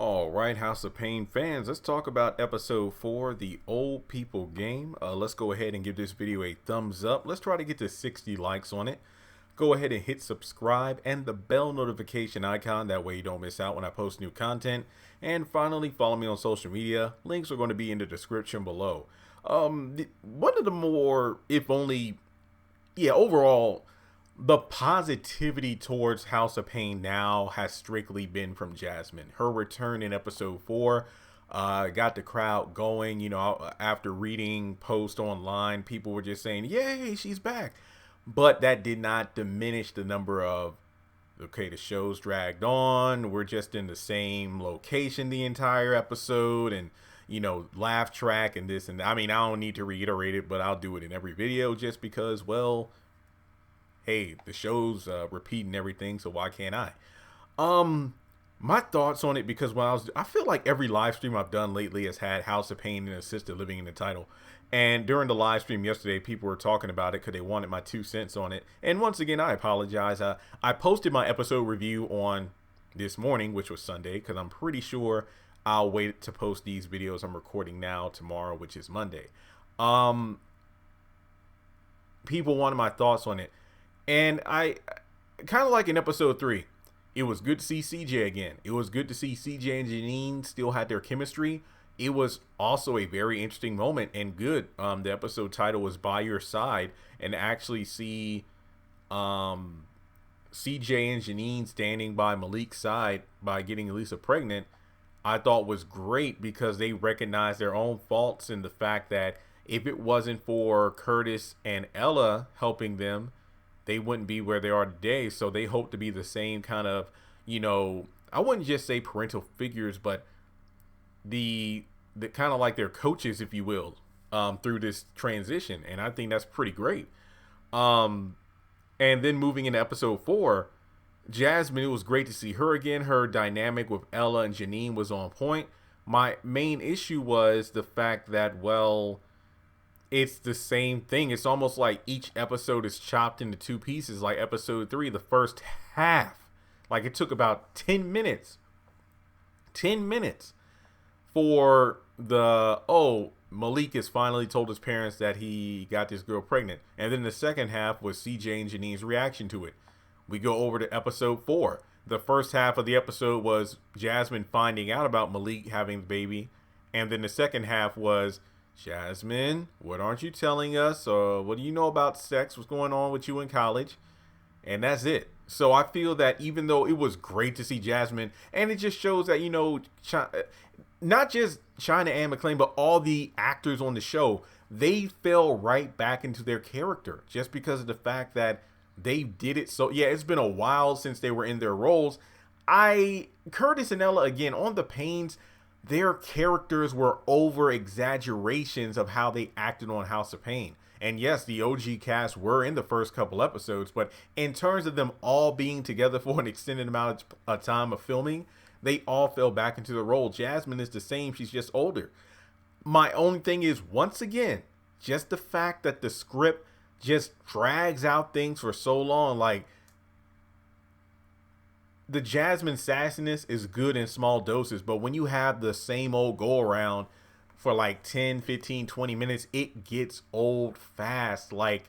All right, House of Payne fans, let's talk about episode 4, the old people game. Let's go ahead and give this video a thumbs up. Let's try to get to 60 likes on it. Go ahead and hit subscribe and the bell notification icon. That way you don't miss out when I post new content. And finally, follow me on social media. Links are going to be in the description below. One of the more, if only, overall, the positivity towards House of Payne now has strictly been from Jasmine. Her return in episode 4 got the crowd going. You know, after reading posts online, people were just saying, yay, she's back. But that did not diminish the number of, okay, the show's dragged on. We're just in the same location the entire episode. And, you know, laugh track and this and that. I mean, I don't need to reiterate it, but I'll do it in every video just because, well, hey, the show's repeating everything, so why can't I? My thoughts on it, because when I feel like every live stream I've done lately has had House of Payne and assisted living in the title. And during the live stream yesterday, people were talking about it because they wanted my 2 cents on it. And once again, I apologize. I posted my episode review on this morning, which was Sunday, because I'm pretty sure I'll wait to post these videos I'm recording now tomorrow, which is Monday. People wanted my thoughts on it. And I kind of like in episode 3, it was good to see CJ again. It was good to see CJ and Janine still had their chemistry. It was also a very interesting moment and good. The episode title was By Your Side, and actually see CJ and Janine standing by Malik's side by getting Elisa pregnant, I thought was great because they recognized their own faults and the fact that if it wasn't for Curtis and Ella helping them, they wouldn't be where they are today. So they hope to be the same kind of, you know, I wouldn't just say parental figures, but the kind of like their coaches, if you will, through this transition. And I think that's pretty great. And then moving into episode 4, Jasmine, it was great to see her again. Her dynamic with Ella and Janine was on point. My main issue was the fact that, well, it's the same thing. It's almost like each episode is chopped into 2 pieces. Like episode 3, the first half, like it took about 10 minutes for Malik has finally told his parents that he got this girl pregnant. And then the second half was CJ and Janine's reaction to it. We go over to episode 4. The first half of the episode was Jasmine finding out about Malik having the baby. And then the second half was, Jasmine, what aren't you telling us? Or what do you know about sex? What's going on with you in college? And that's it. So I feel that even though it was great to see Jasmine, and it just shows that, you know, not just China and McClain, but all the actors on the show, they fell right back into their character just because of the fact that they did it. So yeah, it's been a while since they were in their roles. Curtis and Ella, again, on the Paynes, their characters were over exaggerations of how they acted on House of Payne. And yes, the OG cast were in the first couple episodes, but in terms of them all being together for an extended amount of time of filming, they all fell back into the role. Jasmine is the same, she's just older. My only thing is, once again, just the fact that the script just drags out things for so long. Like, the Jasmine sassiness is good in small doses, but when you have the same old go around for like 10, 15, 20 minutes, it gets old fast. Like,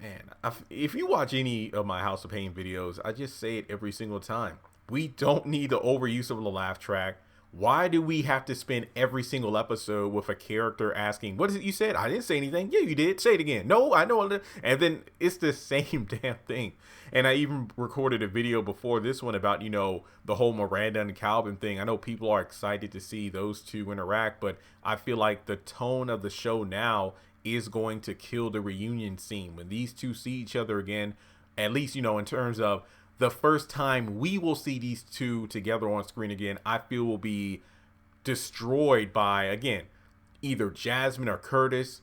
man, if you watch any of my House of Payne videos, I just say it every single time. We don't need the overuse of the laugh track. Why do we have to spend every single episode with a character asking, what is it you said? I didn't say anything. Yeah, you did. Say it again. No, I know. And then it's the same damn thing. And I even recorded a video before this one about, you know, the whole Miranda and Calvin thing. I know people are excited to see those two interact, but I feel like the tone of the show now is going to kill the reunion scene. When these two see each other again, at least, you know, in terms of the first time we will see these two together on screen again, I feel will be destroyed by, again, either Jasmine or Curtis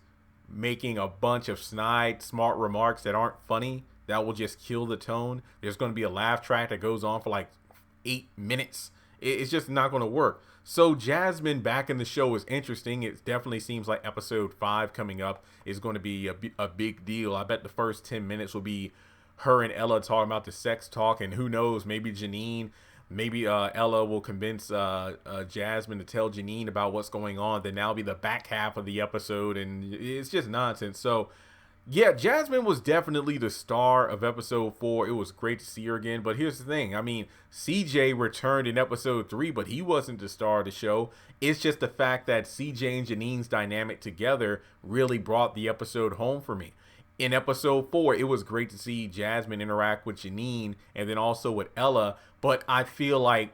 making a bunch of snide, smart remarks that aren't funny. That will just kill the tone. There's going to be a laugh track that goes on for like 8 minutes. It's just not going to work. So Jasmine back in the show is interesting. It definitely seems like episode 5 coming up is going to be a big deal. I bet the first 10 minutes will be her and Ella talking about the sex talk, and who knows, maybe Janine maybe Ella will convince Jasmine to tell Janine about what's going on. Then that'll be the back half of the episode, and it's just nonsense. So yeah, Jasmine was definitely the star of episode 4. It was great to see her again. But here's the thing. I mean, CJ returned in episode 3, but he wasn't the star of the show. It's just the fact that CJ and Janine's dynamic together really brought the episode home for me. In episode 4, it was great to see Jasmine interact with Janine and then also with Ella. But I feel like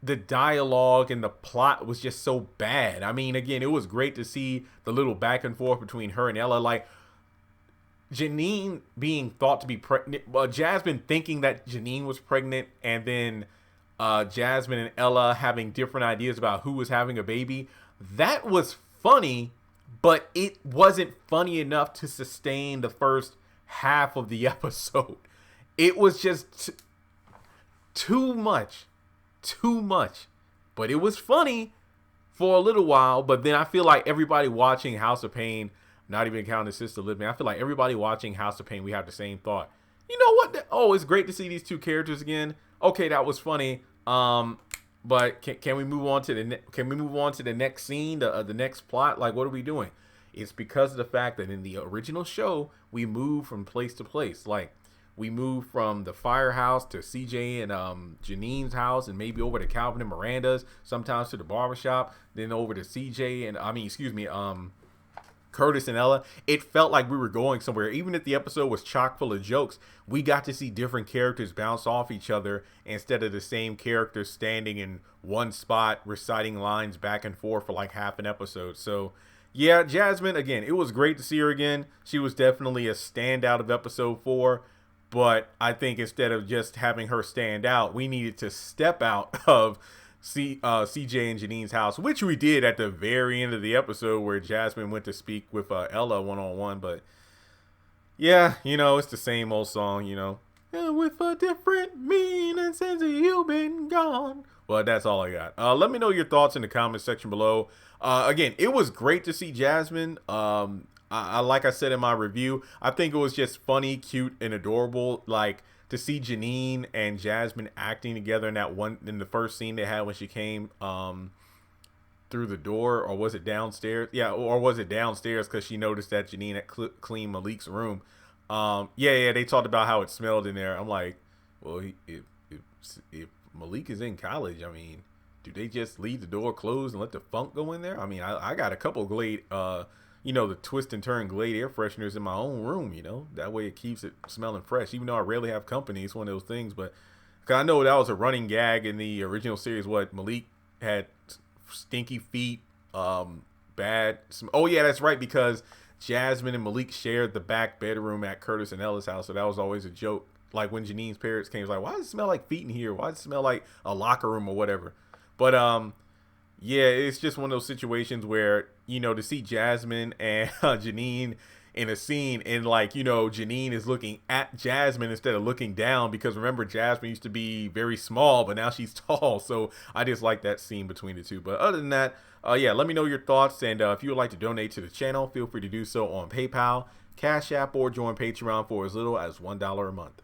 the dialogue and the plot was just so bad. I mean, again, it was great to see the little back and forth between her and Ella. Like, Janine being thought to be pregnant, Jasmine thinking that Janine was pregnant, and then Jasmine and Ella having different ideas about who was having a baby. That was funny, but it wasn't funny enough to sustain the first half of the episode. It was just too much. But it was funny for a little while, but then I feel like everybody watching House of Payne, not even counting Sister Living, I feel like everybody watching House of Payne, we have the same thought. You know what? Oh, it's great to see these two characters again. Okay, that was funny. But can we move on to the next scene, the next plot? Like, what are we doing? It's because of the fact that in the original show, we move from place to place. Like, we move from the firehouse to CJ and Janine's house, and maybe over to Calvin and Miranda's, sometimes to the barbershop, then over to CJ and Curtis and Ella. It felt like we were going somewhere. Even if the episode was chock full of jokes, we got to see different characters bounce off each other instead of the same characters standing in one spot reciting lines back and forth for like half an episode. So yeah, Jasmine, again, it was great to see her again. She was definitely a standout of episode 4. But I think instead of just having her stand out, we needed to step out of CJ and Janine's house, which we did at the very end of the episode where Jasmine went to speak with Ella one-on-one. But yeah, it's the same old song, And with a different meaning since you've been gone. Well, that's all I got. Let me know your thoughts in the comment section below. Again, it was great to see Jasmine. Like I said in my review, I think it was just funny, cute, and adorable. Like, to see Janine and Jasmine acting together in the first scene they had when she came through the door, or was it downstairs? Yeah, or was it downstairs because she noticed that Janine had cleaned Malik's room. Yeah, they talked about how it smelled in there. I'm like, well, if Malik is in college, I mean, do they just leave the door closed and let the funk go in there? I mean, I got a couple Glade the twist and turn Glade air fresheners in my own room, that way it keeps it smelling fresh, even though I rarely have company. It's one of those things. But cause I know that was a running gag in the original series. What Malik had stinky feet, bad. Oh yeah, that's right, because Jasmine and Malik shared the back bedroom at Curtis and Ella's house. So that was always a joke. Like when Janine's parents came, it was like, why does it smell like feet in here? Why does it smell like a locker room or whatever? But yeah, it's just one of those situations where, to see Jasmine and Janine in a scene, and Janine is looking at Jasmine instead of looking down, because remember, Jasmine used to be very small, but now she's tall. So I just like that scene between the two. But other than that, yeah, let me know your thoughts. And if you would like to donate to the channel, feel free to do so on PayPal, Cash App, or join Patreon for as little as $1 a month.